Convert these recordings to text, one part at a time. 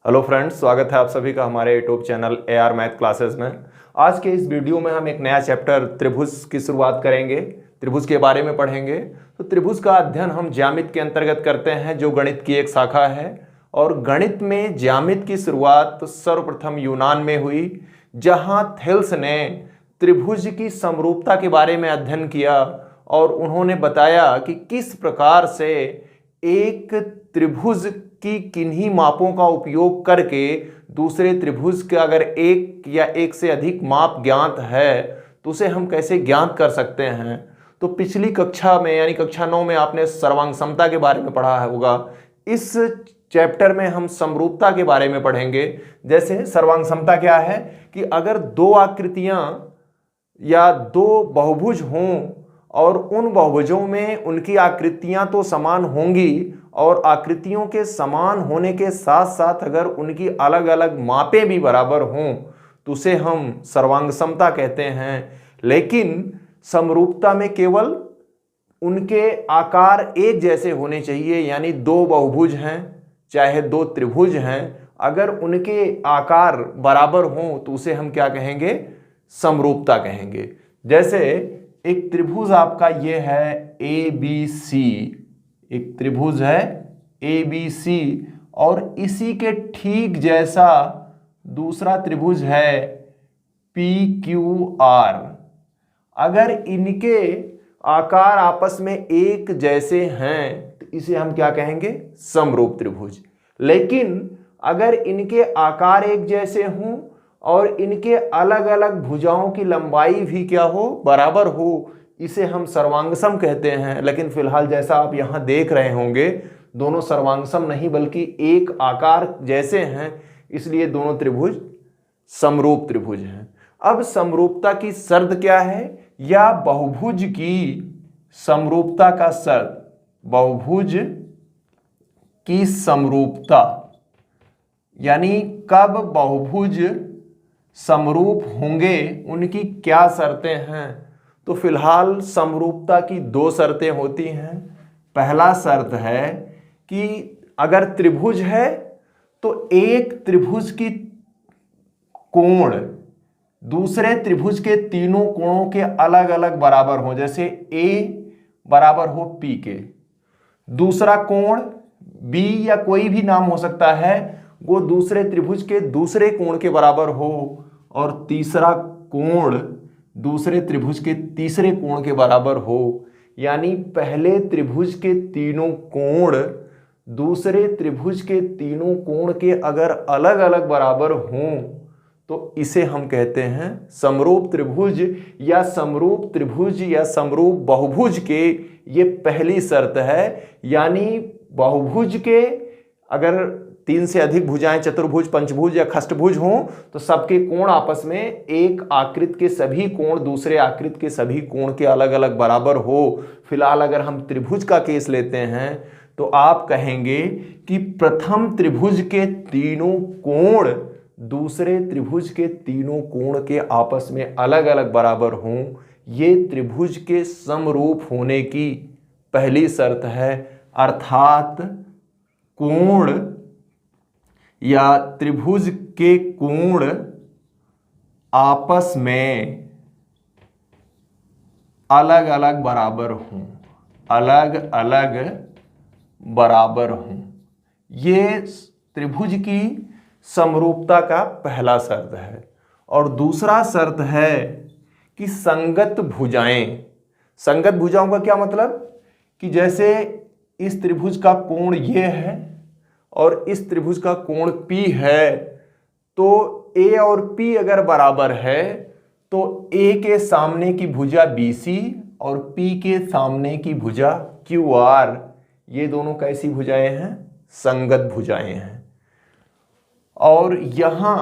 Hello friends, स्वागत है आप सभी का हमारे YouTube channel AR math classes में। आज के इस वीडियो में हम एक नया चैप्टर त्रिभुज की शुरुआत करेंगे। त्रिभुज के बारे में पढ़ेंगे। तो त्रिभुज का अध्ययन हम ज्यामिति के अंतर्गत करते हैं, जो गणित की एक शाखा है। और गणित में ज्यामिति की शुरुआत सर्वप्रथम यूनान में हुई, जहां थेल्स ने त्रिभुज की समरूपता के बारे में अध्ययन किया और उन्होंने बताया कि किस प्रकार से एक त्रिभुज की किन्हीं मापों का उपयोग करके दूसरे त्रिभुज के अगर एक या एक से अधिक माप ज्ञात है तो उसे हम कैसे ज्ञात कर सकते हैं। तो पिछली कक्षा में यानी कक्षा 9 में आपने सर्वांग समता के बारे में पढ़ा होगा। इस चैप्टर में हम समरूपता के बारे में पढ़ेंगे। जैसे सर्वांग समता क्या है कि अगर दो आकृतियां या दो बहुभुज हों और उन बहुभुजों में उनकी आकृतियां तो समान होंगी और आकृतियों के समान होने के साथ साथ अगर उनकी अलग अलग मापें भी बराबर हों तो उसे हम सर्वांग समता कहते हैं। लेकिन समरूपता में केवल उनके आकार एक जैसे होने चाहिए, यानी दो बहुभुज हैं चाहे दो त्रिभुज हैं, अगर उनके आकार बराबर हों तो उसे हम क्या कहेंगे? समरूपता कहेंगे। जैसे एक त्रिभुज आपका ये है ABC, एक त्रिभुज है ABC और इसी के ठीक जैसा दूसरा त्रिभुज है PQR। अगर इनके आकार आपस में एक जैसे हैं तो इसे हम क्या कहेंगे? समरूप त्रिभुज। लेकिन अगर इनके आकार एक जैसे हों और इनके अलग अलग भुजाओं की लंबाई भी क्या हो? बराबर हो, इसे हम सर्वांगसम कहते हैं। लेकिन फिलहाल जैसा आप यहां देख रहे होंगे, दोनों सर्वांगसम नहीं बल्कि एक आकार जैसे हैं, इसलिए दोनों त्रिभुज समरूप त्रिभुज हैं। अब समरूपता की शर्त क्या है, या बहुभुज की समरूपता का शर्त, बहुभुज की समरूपता यानी कब बहुभुज समरूप होंगे, उनकी क्या शर्तें हैं? तो फिलहाल समरूपता की दो शर्तें होती हैं। पहला शर्त है कि अगर त्रिभुज है तो एक त्रिभुज की कोण दूसरे त्रिभुज के तीनों कोणों के अलग अलग बराबर हो। जैसे A बराबर हो P के, दूसरा कोण B या कोई भी नाम हो सकता है, वो दूसरे त्रिभुज के दूसरे कोण के बराबर हो, और तीसरा कोण दूसरे त्रिभुज के तीसरे कोण के बराबर हो। यानी पहले त्रिभुज के तीनों कोण दूसरे त्रिभुज के तीनों कोण के अगर अलग अलग बराबर हों तो इसे हम कहते हैं समरूप त्रिभुज या समरूप त्रिभुज या समरूप बहुभुज के ये पहली शर्त है। यानी बहुभुज के अगर तीन से अधिक भुजाएं चतुर्भुज, पंचभुज या खष्टभुज हों तो सबके कोण आपस में एक आकृत के सभी कोण दूसरे आकृत के सभी कोण के अलग अलग बराबर हो। फिलहाल अगर हम त्रिभुज का केस लेते हैं तो आप कहेंगे कि प्रथम त्रिभुज के तीनों कोण दूसरे त्रिभुज के तीनों कोण के आपस में अलग अलग बराबर हों, ये त्रिभुज के समरूप होने की पहली शर्त है। अर्थात कोण या त्रिभुज के कोण आपस में अलग अलग बराबर हों, अलग अलग बराबर हों, ये त्रिभुज की समरूपता का पहला शर्त है। और दूसरा शर्त है कि संगत भुजाएं। संगत भुजाओं का क्या मतलब कि जैसे इस त्रिभुज का कोण ये है और इस त्रिभुज का कोण P है, तो A और P अगर बराबर है तो A के सामने की भुजा BC और P के सामने की भुजा QR, ये दोनों कैसी भुजाएं हैं? संगत भुजाएं हैं। और यहां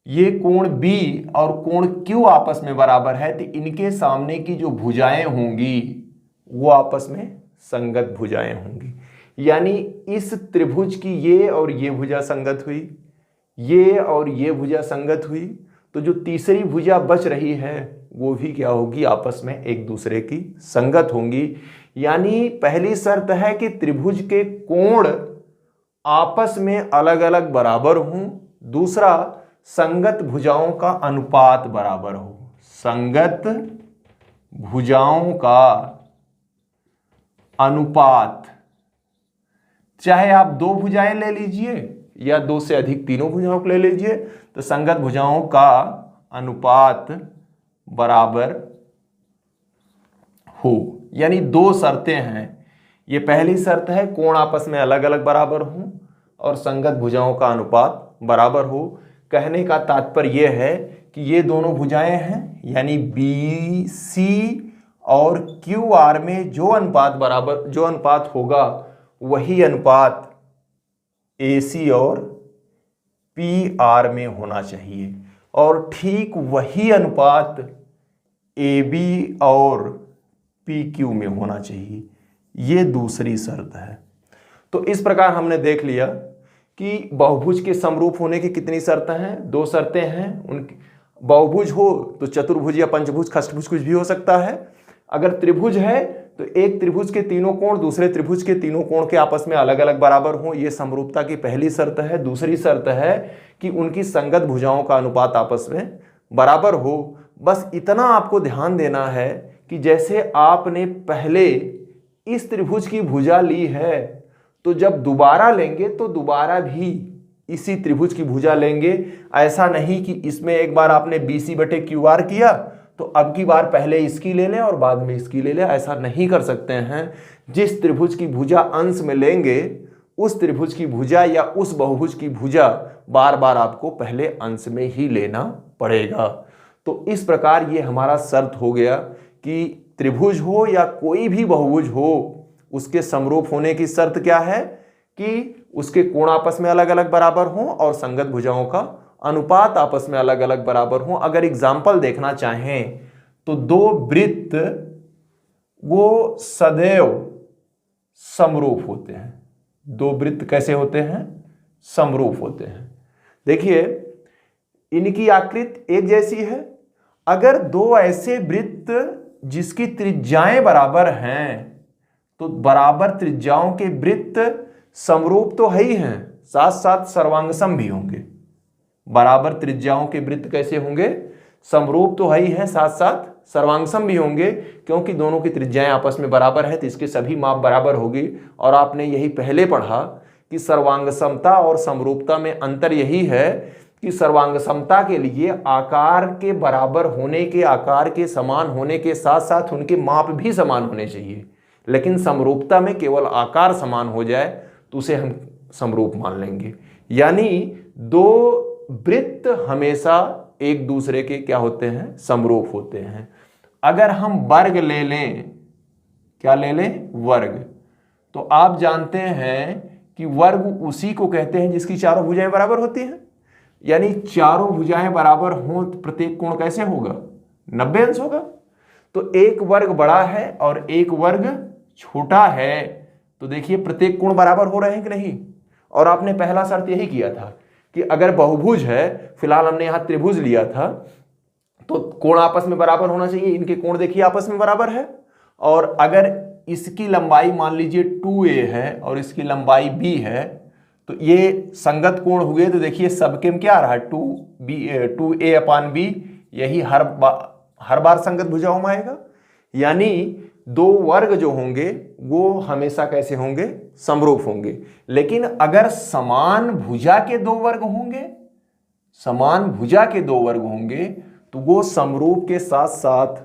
ये कोण B और कोण Q आपस में बराबर है तो इनके सामने की जो भुजाएं होंगी वो आपस में संगत भुजाएं होंगी। यानी इस त्रिभुज की ये और ये भुजा संगत हुई, ये और ये भुजा संगत हुई, तो जो तीसरी भुजा बच रही है वो भी क्या होगी? आपस में एक दूसरे की संगत होंगी। यानी पहली शर्त है कि त्रिभुज के कोण आपस में अलग अलग बराबर हों, दूसरा संगत भुजाओं का अनुपात बराबर हो। संगत भुजाओं का अनुपात, चाहे आप दो भुजाएं ले लीजिए या दो से अधिक तीनों भुजाओं को ले लीजिए, तो संगत भुजाओं का अनुपात बराबर हो। यानी दो शर्तें हैं। ये पहली शर्त है कोण आपस में अलग अलग बराबर हो और संगत भुजाओं का अनुपात बराबर हो। कहने का तात्पर्य यह है कि ये दोनों भुजाएं हैं, यानी BC और QR में जो अनुपात होगा वही अनुपात AC और PR में होना चाहिए, और ठीक वही अनुपात AB और PQ में होना चाहिए। ये दूसरी शर्त है। तो इस प्रकार हमने देख लिया कि बहुभुज के समरूप होने की कितनी शर्तें हैं। दो शर्तें हैं। उनकी बहुभुज हो तो चतुर्भुज या पंचभुज खष्टभुज कुछ भी हो सकता है। अगर त्रिभुज है तो एक त्रिभुज के तीनों कोण दूसरे त्रिभुज के तीनों कोण के आपस में अलग अलग बराबर हो, ये समरूपता की पहली शर्त है। दूसरी शर्त है कि उनकी संगत भुजाओं का अनुपात आपस में बराबर हो। बस इतना आपको ध्यान देना है कि जैसे आपने पहले इस त्रिभुज की भुजा ली है, तो जब दोबारा लेंगे तो दोबारा भी इसी त्रिभुज की भुजा लेंगे। ऐसा नहीं कि इसमें एक बार आपने BC/QR किया तो अब की बार पहले इसकी ले लें और बाद में इसकी ले लें, ऐसा नहीं कर सकते हैं। जिस त्रिभुज की भुजा अंश में लेंगे उस त्रिभुज की भुजा या उस बहुभुज की भुजा बार बार आपको पहले अंश में ही लेना पड़ेगा। तो इस प्रकार ये हमारा शर्त हो गया कि त्रिभुज हो या कोई भी बहुभुज हो, उसके समरूप होने की शर्त क्या है कि उसके कोण आपस में अलग अलग बराबर हों और संगत भुजाओं का अनुपात आपस में अलग अलग बराबर हों। अगर एग्जाम्पल देखना चाहें तो दो वृत्त वो सदैव समरूप होते हैं। दो वृत्त कैसे होते हैं? समरूप होते हैं। देखिए इनकी आकृति एक जैसी है। अगर दो ऐसे वृत्त जिसकी त्रिज्याएं बराबर हैं तो बराबर त्रिज्याओं के वृत्त समरूप तो है ही हैं, साथ साथ सर्वांगसम भी होंगे। बराबर त्रिज्याओं के वृत्त कैसे होंगे? समरूप तो है ही हैं, साथ साथ सर्वांगसम भी होंगे, क्योंकि दोनों की त्रिज्याएं आपस में बराबर है तो इसके सभी माप बराबर होगी। और आपने यही पहले पढ़ा कि सर्वांगसमता और समरूपता में अंतर यही है कि सर्वांगसमता के लिए आकार के बराबर होने के, आकार के समान होने के साथ साथ उनके माप भी समान होने चाहिए। लेकिन समरूपता में केवल आकार समान हो जाए तो उसे हम समरूप मान लेंगे। यानी दो वृत्त हमेशा एक दूसरे के क्या होते हैं? समरूप होते हैं। अगर हम वर्ग ले लें, क्या ले लें? वर्ग। तो आप जानते हैं कि वर्ग उसी को कहते हैं जिसकी चारों भुजाएं बराबर होती हैं। यानी चारों भुजाएं बराबर हों तो प्रत्येक कोण कैसे होगा? 90 अंश होगा। तो एक वर्ग बड़ा है और एक वर्ग छोटा है, तो देखिए प्रत्येक कोण बराबर हो रहे हैं कि नहीं। और आपने पहला शर्त यही किया था कि अगर बहुभुज है, फिलहाल हमने यहां त्रिभुज लिया था, तो कोण आपस में बराबर होना चाहिए। इनके कोण देखिए आपस में बराबर है। और अगर इसकी लंबाई मान लीजिए 2a है और इसकी लंबाई b है, तो ये संगत कोण हुए। तो देखिए सबके में क्या आ रहा है? 2a/b। यही हर बार संगत भुजाओं में आएगा। यानी दो वर्ग जो होंगे वो हमेशा कैसे होंगे? समरूप होंगे। लेकिन अगर समान भुजा के दो वर्ग होंगे, समान भुजा के दो वर्ग होंगे तो वो समरूप के साथ साथ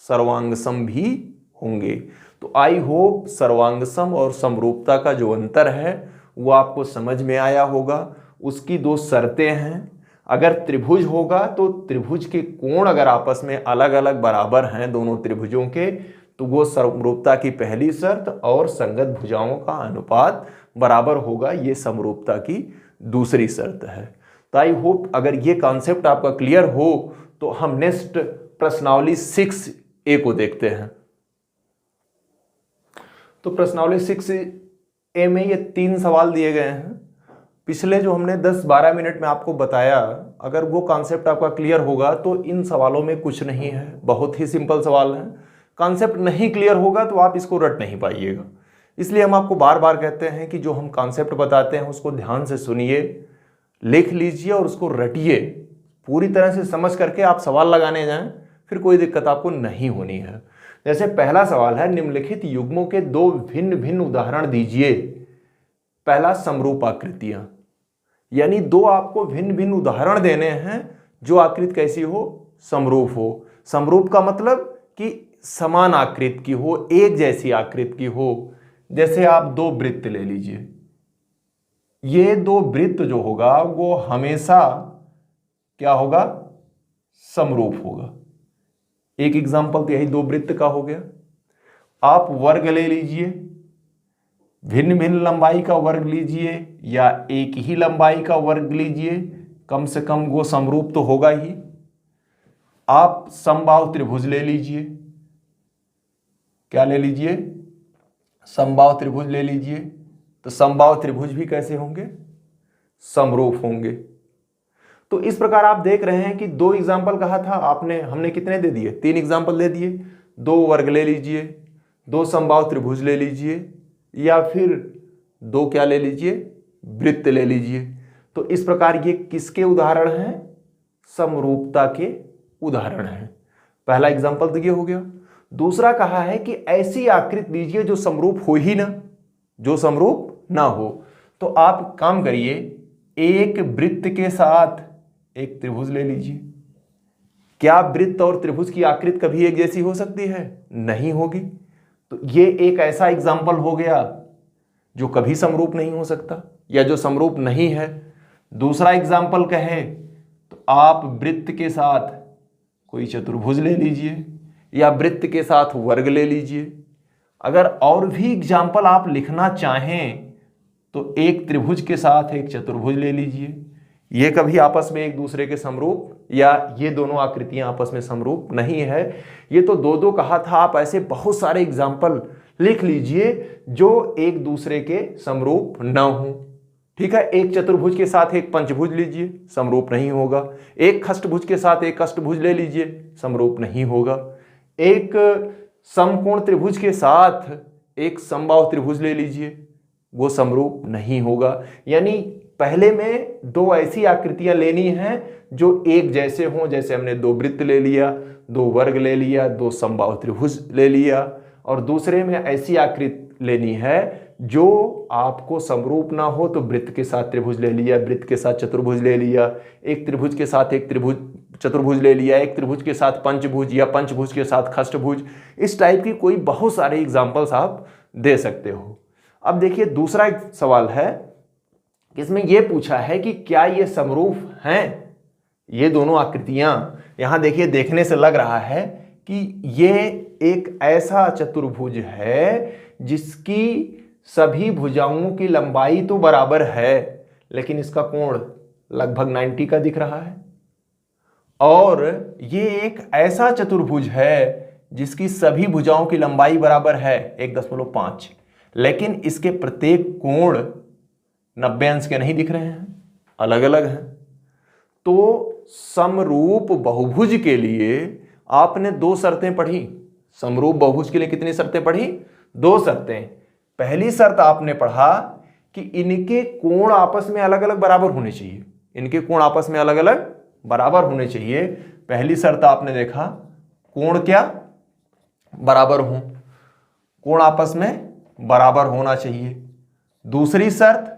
सर्वांगसम भी होंगे। तो आई होप सर्वांगसम और समरूपता का जो अंतर है वो आपको समझ में आया होगा। उसकी दो शर्तें हैं। अगर त्रिभुज होगा तो त्रिभुज के कोण अगर आपस में अलग अलग बराबर हैं दोनों त्रिभुजों के, तो वो समरूपता की पहली शर्त, और संगत भुजाओं का अनुपात बराबर होगा, ये समरूपता की दूसरी शर्त है। तो आई होप अगर ये कॉन्सेप्ट आपका क्लियर हो तो हम नेक्स्ट प्रश्नावली 6A को देखते हैं। तो प्रश्नावली 6A में ये 3 सवाल दिए गए हैं। पिछले जो हमने 10-12 मिनट में आपको बताया, अगर वो कॉन्सेप्ट आपका क्लियर होगा तो इन सवालों में कुछ नहीं है, बहुत ही सिंपल सवाल है। कॉन्सेप्ट नहीं क्लियर होगा तो आप इसको रट नहीं पाइएगा। इसलिए हम आपको बार बार कहते हैं कि जो हम कॉन्सेप्ट बताते हैं उसको ध्यान से सुनिए, लिख लीजिए और उसको रटिए। पूरी तरह से समझ करके आप सवाल लगाने जाएं, फिर कोई दिक्कत आपको नहीं होनी है। जैसे पहला सवाल है, निम्नलिखित युग्मों के दो भिन्न भिन्न उदाहरण दीजिए। पहला, समरूप आकृतियां, यानी दो आपको भिन्न भिन्न उदाहरण देने हैं जो आकृति कैसी हो, समरूप हो। समरूप का मतलब कि समान आकृति की हो, एक जैसी आकृति की हो। जैसे आप दो वृत्त ले लीजिए, ये दो वृत्त जो होगा वो हमेशा क्या होगा, समरूप होगा। एक एग्जांपल तो यही दो वृत्त का हो गया। आप वर्ग ले लीजिए, भिन्न भिन्न लंबाई का वर्ग लीजिए या एक ही लंबाई का वर्ग लीजिए, कम से कम वो समरूप तो होगा ही। आप समबाहु त्रिभुज ले लीजिए, क्या ले लीजिए, समबाहु त्रिभुज ले लीजिए, तो समबाहु त्रिभुज भी कैसे होंगे, समरूप होंगे। तो इस प्रकार आप देख रहे हैं कि दो एग्जाम्पल कहा था आपने, हमने कितने दे दिए, 3 एग्जाम्पल दे दिए। दो वर्ग ले लीजिए, दो समबाहु त्रिभुज ले लीजिए, या फिर दो क्या ले लीजिए, वृत्त ले लीजिए। तो इस प्रकार ये किसके उदाहरण हैं, समरूपता के उदाहरण हैं। पहला एग्जाम्पल तो ये हो गया। दूसरा कहा है कि ऐसी आकृति दीजिए जो समरूप हो ही ना, जो समरूप ना हो। तो आप काम करिए, एक वृत्त के साथ एक त्रिभुज ले लीजिए। क्या वृत्त और त्रिभुज की आकृति कभी एक जैसी हो सकती है, नहीं होगी। तो ये एक ऐसा एग्जाम्पल हो गया जो कभी समरूप नहीं हो सकता या जो समरूप नहीं है। दूसरा एग्जाम्पल कहें तो आप वृत्त के साथ कोई चतुर्भुज ले लीजिए या वृत्त के साथ वर्ग ले लीजिए। अगर और भी एग्जाम्पल आप लिखना चाहें तो एक त्रिभुज के साथ एक चतुर्भुज ले लीजिए। ये कभी आपस में एक दूसरे के समरूप, या ये दोनों आकृतियां आपस में समरूप नहीं है। ये तो दो दो कहा था, आप ऐसे बहुत सारे एग्जाम्पल लिख लीजिए जो एक दूसरे के समरूप ना हो। ठीक है, एक चतुर्भुज के साथ एक पंचभुज लीजिए, समरूप नहीं होगा। एक खष्टभुज के साथ एक अष्टभुज ले लीजिए, समरूप नहीं होगा। एक समकोण त्रिभुज के साथ एक समबाहु त्रिभुज ले लीजिए, वो समरूप नहीं होगा। यानी पहले में दो ऐसी आकृतियां लेनी हैं जो एक जैसे हों, जैसे हमने दो वृत्त ले लिया, दो वर्ग ले लिया, दो समबाहु त्रिभुज ले लिया। और दूसरे में ऐसी आकृति लेनी है जो आपको समरूप ना हो, तो वृत्त के साथ त्रिभुज ले लिया, वृत्त के साथ चतुर्भुज ले लिया, एक त्रिभुज के साथ एक त्रिभुज चतुर्भुज ले लिया, एक त्रिभुज के साथ पंचभुज या पंचभुज के साथ खष्टभुज। इस टाइप की कोई बहुत सारे एग्जाम्पल्स आप दे सकते हो। अब देखिए दूसरा एक सवाल है, इसमें यह पूछा है कि क्या ये समरूप हैं, ये दोनों आकृतियां। यहां देखिए, देखने से लग रहा है कि ये एक ऐसा चतुर्भुज है जिसकी सभी भुजाओं की लंबाई तो बराबर है, लेकिन इसका कोण लगभग 90 का दिख रहा है। और ये एक ऐसा चतुर्भुज है जिसकी सभी भुजाओं की लंबाई बराबर है 1.5, लेकिन इसके प्रत्येक कोण 90 अंश के नहीं दिख रहे हैं, अलग अलग हैं। तो समरूप बहुभुज के लिए आपने दो शर्तें पढ़ी। समरूप बहुभुज के लिए कितनी शर्तें पढ़ी, 2 शर्तें। पहली शर्त आपने पढ़ा कि इनके कोण आपस में अलग अलग बराबर होने चाहिए, इनके कोण आपस में अलग अलग बराबर होने चाहिए। पहली शर्त आपने देखा, कोण क्या, बराबर हो, कोण आपस में बराबर होना चाहिए। दूसरी शर्त,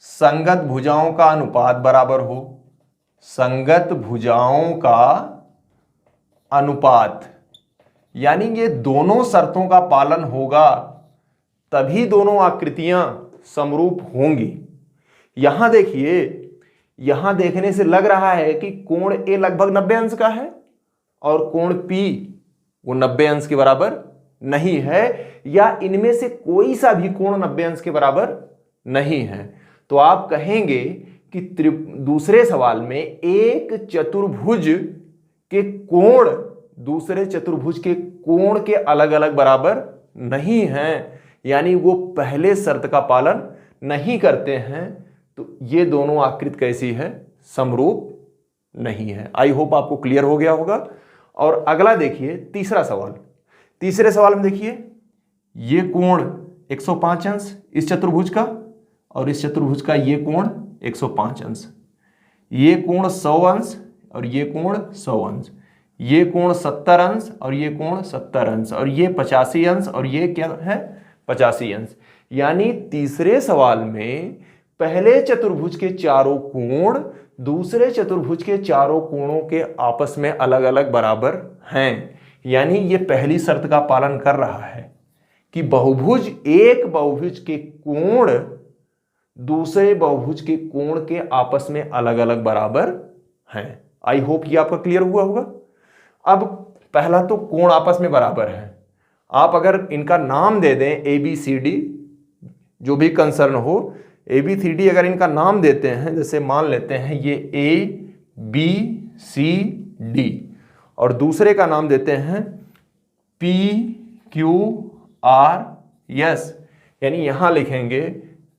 संगत भुजाओं का अनुपात बराबर हो, संगत भुजाओं का अनुपात, यानी ये दोनों शर्तों का पालन होगा तभी दोनों आकृतियां समरूप होंगी। यहां देखिए, यहां देखने से लग रहा है कि कोण ए लगभग 90 अंश का है और कोण पी वो 90 अंश के बराबर नहीं है, या इनमें से कोई सा भी कोण 90 अंश के बराबर नहीं है। तो आप कहेंगे कि दूसरे सवाल में एक चतुर्भुज के कोण दूसरे चतुर्भुज के कोण के अलग अलग बराबर नहीं हैं, यानी वो पहले शर्त का पालन नहीं करते हैं। तो ये दोनों आकृति कैसी है, समरूप नहीं है। आई होप आपको क्लियर हो गया होगा। और अगला देखिए तीसरा सवाल। तीसरे सवाल में देखिए, ये कोण 105 अंश इस चतुर्भुज का, और इस चतुर्भुज का ये कोण 105 अंश, ये कोण 100 अंश और ये कोण 100 अंश, ये कोण 70 अंश और ये कोण 70 अंश, और ये 85 अंश और ये क्या है 85 अंश। यानी तीसरे सवाल में पहले चतुर्भुज के चारों कोण दूसरे चतुर्भुज के चारों कोणों के आपस में अलग अलग बराबर हैं। यानी ये पहली शर्त का पालन कर रहा है कि बहुभुज एक बहुभुज के कोण दूसरे बहुभुज के कोण के आपस में अलग अलग बराबर हैं। आई होप ये आपका क्लियर हुआ होगा। अब पहला तो कोण आपस में बराबर है। आप अगर इनका नाम दे दें ABCD, जो भी कंसर्न हो, ABCD अगर इनका नाम देते हैं, जैसे मान लेते हैं ये ABCD और दूसरे का नाम देते हैं PQRS, यानी यहां लिखेंगे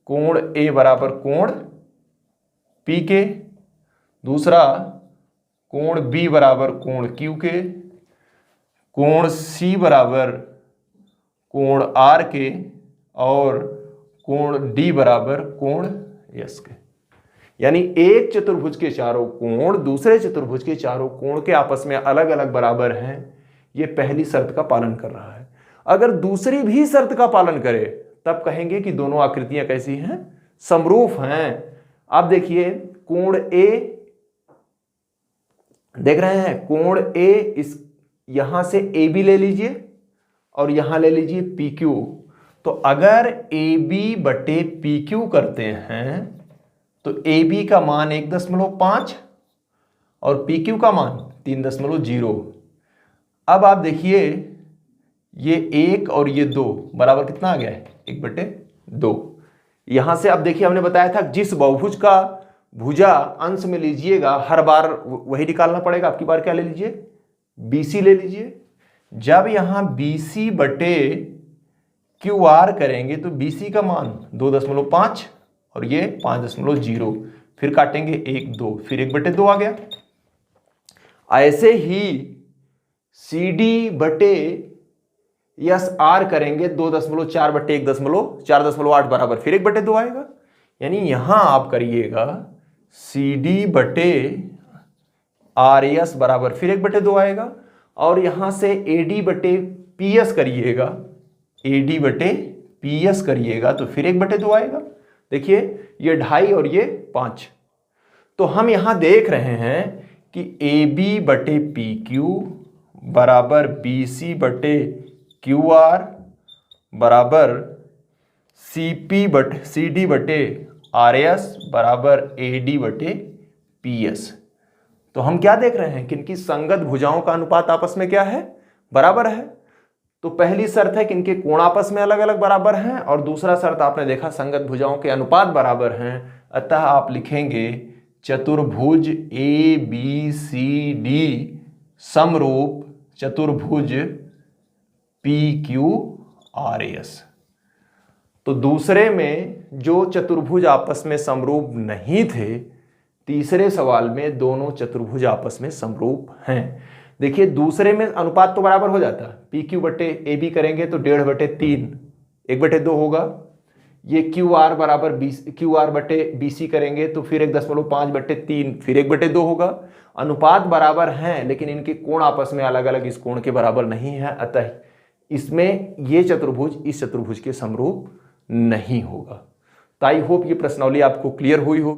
कोण A बराबर कोण P के, दूसरा कोण B बराबर कोण Q के, कोण C बराबर कोण R के, और कोण D बराबर कोण S के। यानी एक चतुर्भुज के चारों कोण दूसरे चतुर्भुज के चारों कोण के आपस में अलग अलग बराबर हैं। ये पहली शर्त का पालन कर रहा है। अगर दूसरी भी शर्त का पालन करे तब कहेंगे कि दोनों आकृतियां कैसी हैं, समरूप हैं। आप देखिए कोण A देख रहे हैं, कोण A इस यहां से AB ले लीजिए और यहां ले लीजिए PQ। तो अगर AB बटे PQ करते हैं तो AB का मान 1.5 और PQ का मान 3.0। अब आप देखिए ये 1 और ये 2 बराबर कितना आ गया है 1/2। यहां से अब देखिए हमने बताया था जिस बहुभुज का भुजा अंश में लीजिएगा हर बार वही निकालना पड़ेगा। आपकी बार क्या ले लीजिए BC ले लीजिए। जब यहां BC बटे QR करेंगे तो BC का मान 2.5 और ये 5.0, फिर काटेंगे 1 2, फिर 1/2 आ गया। ऐसे ही CD बटे SR करेंगे 2.4 बटे 4.8 बराबर फिर 1/2 आएगा। यानी यहां आप करिएगा CD बटे RS बराबर फिर 1/2 आएगा, और यहां से AD बटे PS करिएगा, AD बटे PS करिएगा तो फिर 1/2 आएगा। देखिए ये 2.5 और ये 5। तो हम यहां देख रहे हैं कि AB बटे PQ बराबर BC बटे QR बराबर CD बटे RS बराबर AD बटे PS। तो हम क्या देख रहे हैं कि इनकी संगत भुजाओं का अनुपात आपस में क्या है, बराबर है। तो पहली शर्त है कि इनके कोण आपस में अलग अलग बराबर हैं, और दूसरा शर्त आपने देखा संगत भुजाओं के अनुपात बराबर हैं। अतः आप लिखेंगे चतुर्भुज ABCD समरूप चतुर्भुज PQRS। तो दूसरे में जो चतुर्भुज आपस में समरूप नहीं थे, तीसरे सवाल में दोनों चतुर्भुज आपस में समरूप हैं। देखिए दूसरे में अनुपात तो बराबर हो जाता है, PQ बटे AB करेंगे तो 1.5/3 1/2 होगा। ये QR बराबर QR बटे BC करेंगे तो फिर 1.5/3 फिर 1/2 होगा। अनुपात बराबर हैं लेकिन इनके कोण आपस में अलग अलग इस कोण के बराबर नहीं है, अतः इसमें ये चतुर्भुज इस चतुर्भुज के समरूप नहीं होगा। तो आई होप ये प्रश्नावली आपको क्लियर हुई हो।